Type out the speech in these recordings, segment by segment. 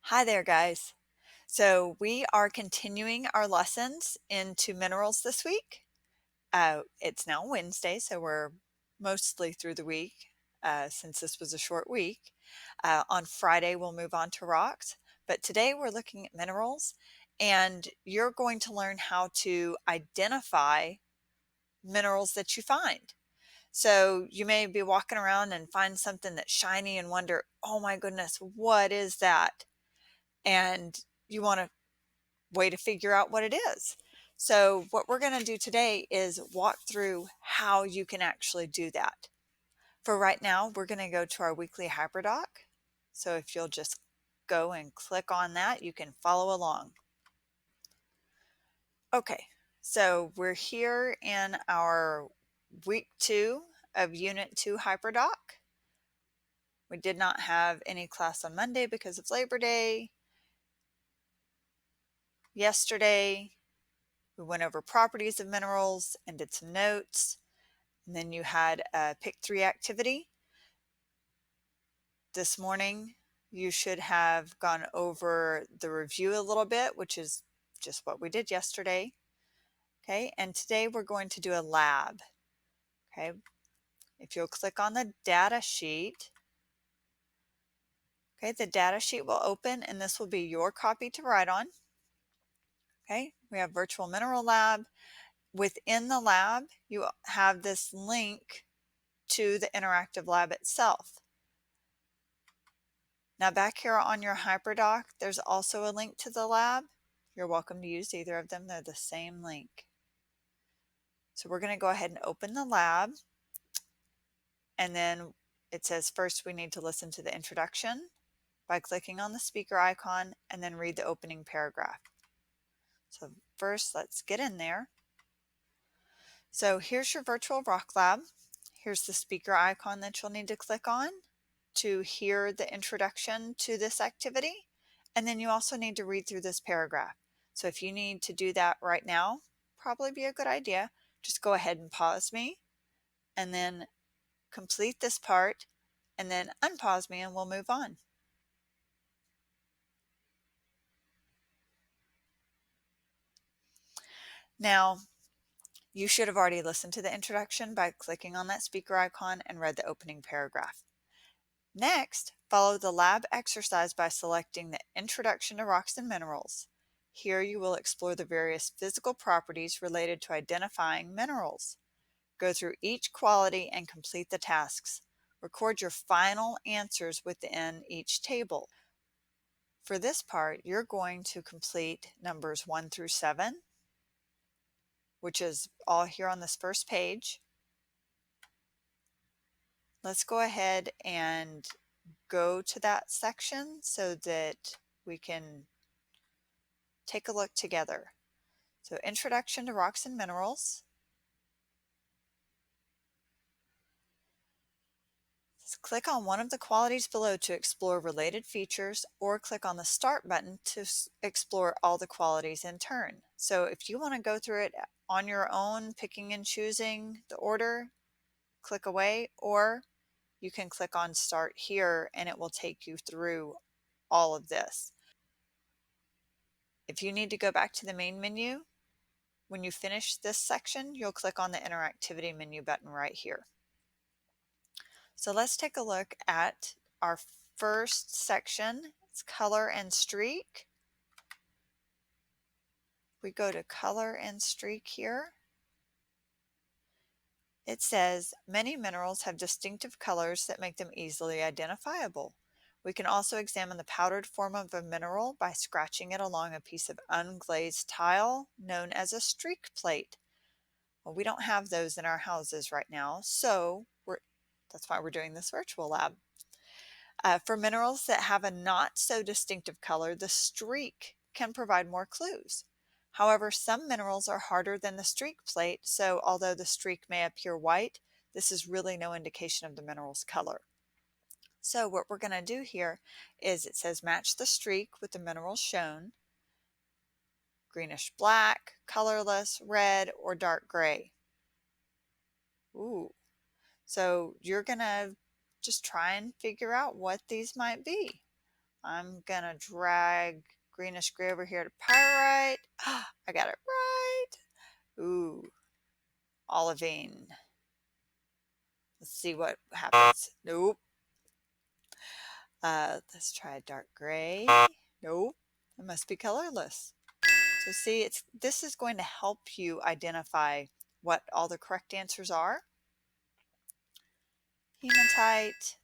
Hi there, guys. So, we are continuing our lessons into minerals this week. It's now Wednesday, so we're mostly through the week since this was a short week. On Friday, we'll move on to rocks, but today we're looking at minerals, and you're going to learn how to identify minerals that you find. So, you may be walking around and find something that's shiny and wonder, oh my goodness, what is that? And you want to way to figure out what it is. So what we're going to do today is walk through how you can actually do that. For right now, we're going to go to our weekly HyperDoc. So if you'll just go and click on that, you can follow along. Okay, so we're here in our week 2 of Unit 2 HyperDoc. We did not have any class on Monday because of Labor Day. Yesterday, we went over properties of minerals and did some notes. And then you had a pick 3 activity. This morning, you should have gone over the review a little bit, which is just what we did yesterday. Okay, and today we're going to do a lab. Okay, if you'll click on the data sheet, okay, the data sheet will open and this will be your copy to write on. Okay, we have virtual mineral lab. Within the lab, you have this link to the interactive lab itself. Now back here on your HyperDoc, there's also a link to the lab. You're welcome to use either of them. They're the same link. So we're going to go ahead and open the lab. And then it says first we need to listen to the introduction by clicking on the speaker icon and then read the opening paragraph. So first, let's get in there. So here's your virtual rock lab. Here's the speaker icon that you'll need to click on to hear the introduction to this activity. And then you also need to read through this paragraph. So if you need to do that right now, probably be a good idea. Just go ahead and pause me and then complete this part and then unpause me and we'll move on. Now, you should have already listened to the introduction by clicking on that speaker icon and read the opening paragraph. Next, follow the lab exercise by selecting the Introduction to Rocks and Minerals. Here you will explore the various physical properties related to identifying minerals. Go through each quality and complete the tasks. Record your final answers within each table. For this part, you're going to complete numbers 1 through 7, which is all here on this first page. Let's go ahead and go to that section so that we can take a look together. So Introduction to Rocks and Minerals. Just click on one of the qualities below to explore related features, or click on the Start button to explore all the qualities in turn. So if you want to go through it on your own, picking and choosing the order, click away, or you can click on Start here and it will take you through all of this. If you need to go back to the main menu, when you finish this section, you'll click on the Interactivity menu button right here. So let's take a look at our first section. It's Color and Streak. We go to Color and Streak here. It says, many minerals have distinctive colors that make them easily identifiable. We can also examine the powdered form of a mineral by scratching it along a piece of unglazed tile known as a streak plate. Well, we don't have those in our houses right now, so that's why we're doing this virtual lab. For minerals that have a not so distinctive color, the streak can provide more clues. However, some minerals are harder than the streak plate, so although the streak may appear white, this is really no indication of the mineral's color. So what we're going to do here is it says match the streak with the minerals shown: greenish black, colorless, red, or dark gray. Ooh. So you're going to just try and figure out what these might be. I'm gonna drag greenish gray over here to pyrite. I got it right. Ooh, olivine. Let's see what happens. Nope. Let's try a dark gray. Nope. It must be colorless. So see, this is going to help you identify what all the correct answers are. Hematite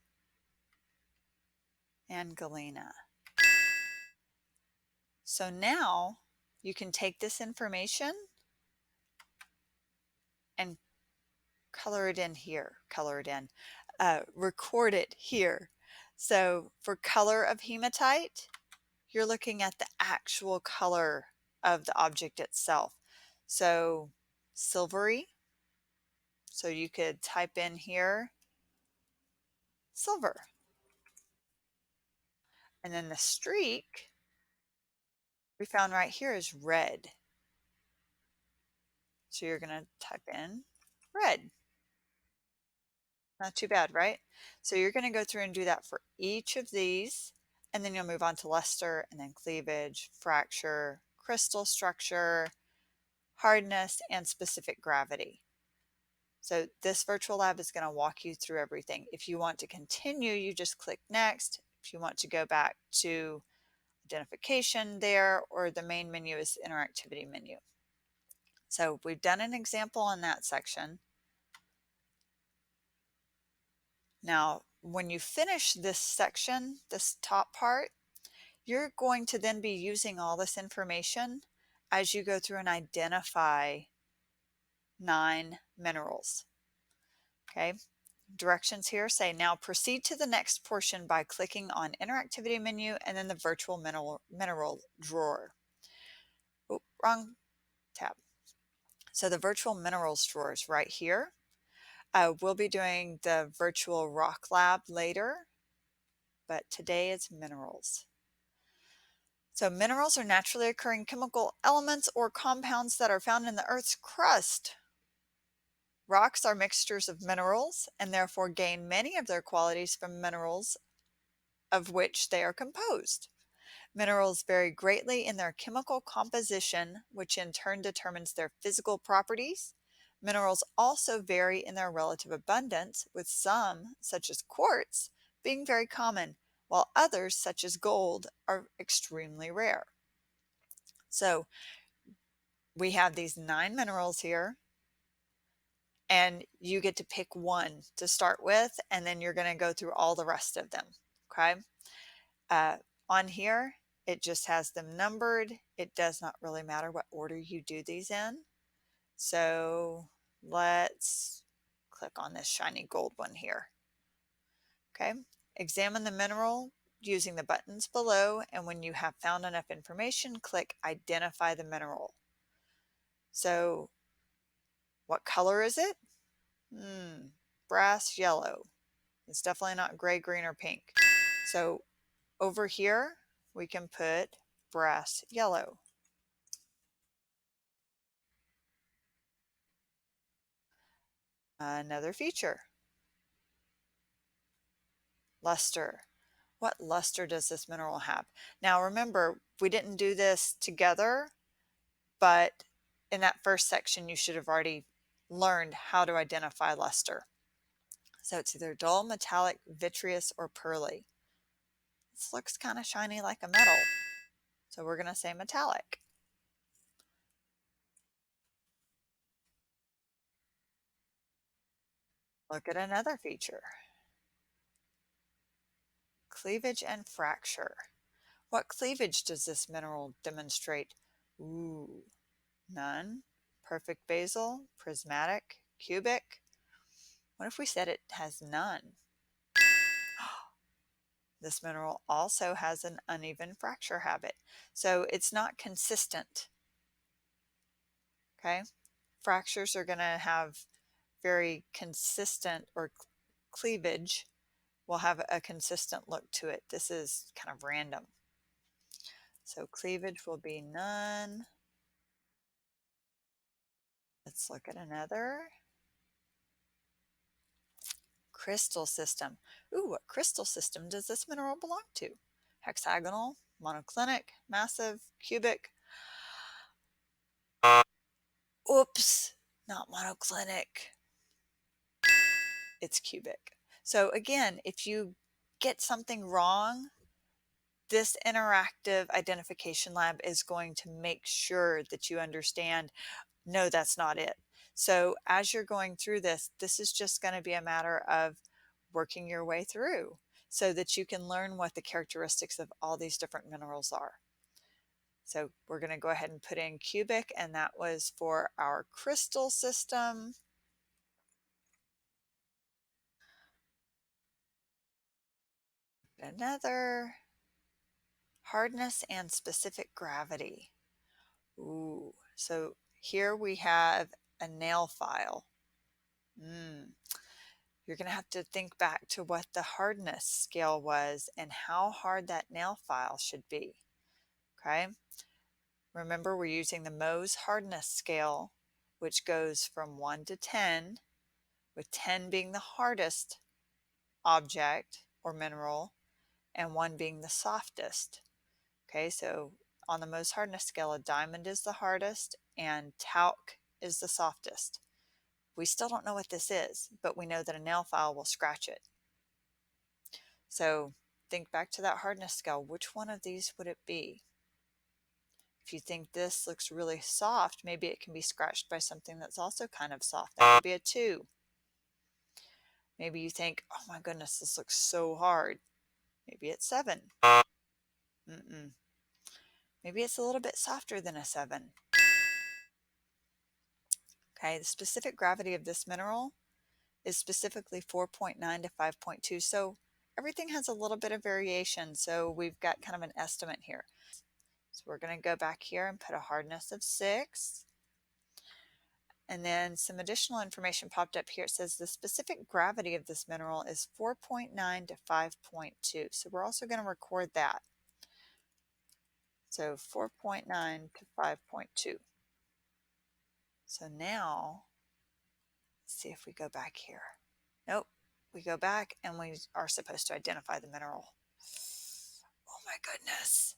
and galena. So now you can take this information and color it in here, record it here. So for color of hematite, you're looking at the actual color of the object itself. So silvery, so you could type in here silver. And then the streak we found right here is red. So you're going to type in red. Not too bad, right? So you're going to go through and do that for each of these, and then you'll move on to luster, and then cleavage, fracture, crystal structure, hardness, and specific gravity. So this virtual lab is going to walk you through everything. If you want to continue, you just click next. If you want to go back to identification there, or the main menu is interactivity menu. So we've done an example on that section. Now, when you finish this section, this top part, you're going to then be using all this information as you go through and identify 9 minerals. Okay, directions here say now proceed to the next portion by clicking on interactivity menu and then the virtual mineral drawer. Oh, wrong tab. So the virtual minerals drawer is right here. We'll be doing the virtual rock lab later, but today it's minerals. So minerals are naturally occurring chemical elements or compounds that are found in the Earth's crust. Rocks are mixtures of minerals and therefore gain many of their qualities from minerals of which they are composed. Minerals vary greatly in their chemical composition, which in turn determines their physical properties. Minerals also vary in their relative abundance, with some, such as quartz, being very common, while others, such as gold, are extremely rare. So we have these 9 minerals here, and you get to pick one to start with, and then you're going to go through all the rest of them. Okay. On here, it just has them numbered. It does not really matter what order you do these in. So let's click on this shiny gold one here. Okay. Examine the mineral using the buttons below, and when you have found enough information, click Identify the mineral. So what color is it? Brass yellow. It's definitely not gray, green, or pink. So over here, we can put brass yellow. Another feature. Luster. What luster does this mineral have? Now remember, we didn't do this together, but in that first section, you should have already learned how to identify luster. So it's either dull, metallic, vitreous, or pearly. This looks kind of shiny like a metal. So we're going to say metallic. Look at another feature. Cleavage and fracture. What cleavage does this mineral demonstrate? Ooh, none. Perfect basal, prismatic, cubic. What if we said it has none? This mineral also has an uneven fracture habit, so it's not consistent. Okay, fractures are going to have very consistent, or cleavage will have a consistent look to it. This is kind of random. So cleavage will be none. Let's look at another. Crystal system. Ooh, what crystal system does this mineral belong to? hexagonal, monoclinic, massive, cubic. Oops, not monoclinic. It's cubic. So again, if you get something wrong, this interactive identification lab is going to make sure that you understand, no, that's not it. So as you're going through this, this is just going to be a matter of working your way through so that you can learn what the characteristics of all these different minerals are. So we're going to go ahead and put in cubic, and that was for our crystal system. Another hardness and specific gravity. Ooh, so here we have a nail file. You're going to have to think back to what the hardness scale was and how hard that nail file should be. Okay. Remember, we're using the Mohs hardness scale, which goes from 1 to 10, with 10 being the hardest object or mineral and 1 being the softest. Okay, so on the Mohs hardness scale, a diamond is the hardest and talc is the softest. We still don't know what this is, but we know that a nail file will scratch it. So think back to that hardness scale. Which one of these would it be? If you think this looks really soft, maybe it can be scratched by something that's also kind of soft. That could be a 2. Maybe you think, oh my goodness, this looks so hard. Maybe it's 7. Maybe it's a little bit softer than a 7. Okay, the specific gravity of this mineral is specifically 4.9 to 5.2. So everything has a little bit of variation. So we've got kind of an estimate here. So we're going to go back here and put a hardness of 6. And then some additional information popped up here. It says the specific gravity of this mineral is 4.9 to 5.2. So we're also going to record that. So 4.9 to 5.2. So now, let's see if we go back here. Nope, we go back and we are supposed to identify the mineral. Oh my goodness.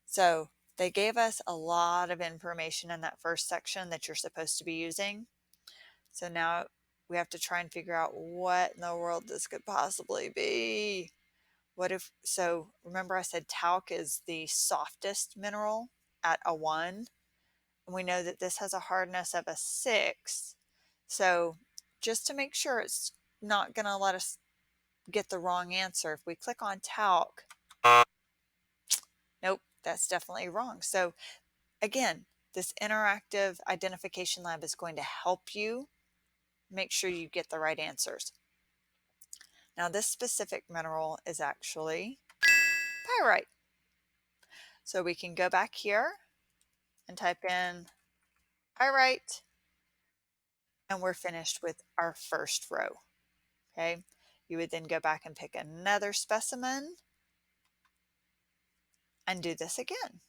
So they gave us a lot of information in that first section that you're supposed to be using. So now we have to try and figure out what in the world this could possibly be. What if, so remember I said talc is the softest mineral at a 1. And we know that this has a hardness of a 6. So just to make sure it's not going to let us get the wrong answer, if we click on talc, nope, that's definitely wrong. So again, this interactive identification lab is going to help you make sure you get the right answers. Now this specific mineral is actually pyrite. So we can go back here and type in pyrite, and we're finished with our first row. Okay, you would then go back and pick another specimen and do this again.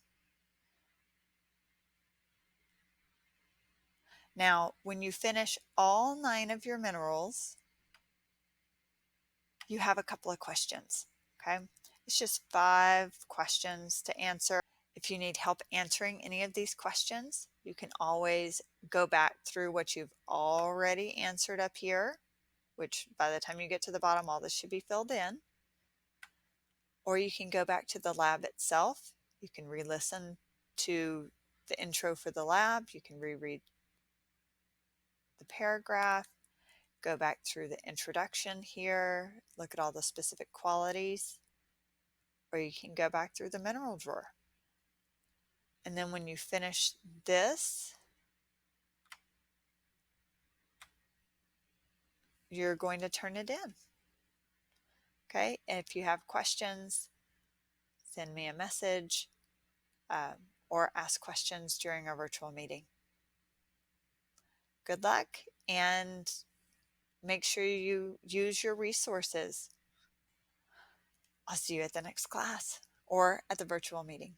Now, when you finish all 9 of your minerals, you have a couple of questions. Okay, it's just 5 questions to answer. If you need help answering any of these questions, you can always go back through what you've already answered up here, which by the time you get to the bottom, all this should be filled in. Or you can go back to the lab itself. You can re-listen to the intro for the lab. You can reread the paragraph, go back through the introduction here, look at all the specific qualities, or you can go back through the mineral drawer. And then when you finish this, you're going to turn it in. Okay, and if you have questions, send me a message or ask questions during our virtual meeting. Good luck, and make sure you use your resources. I'll see you at the next class or at the virtual meeting.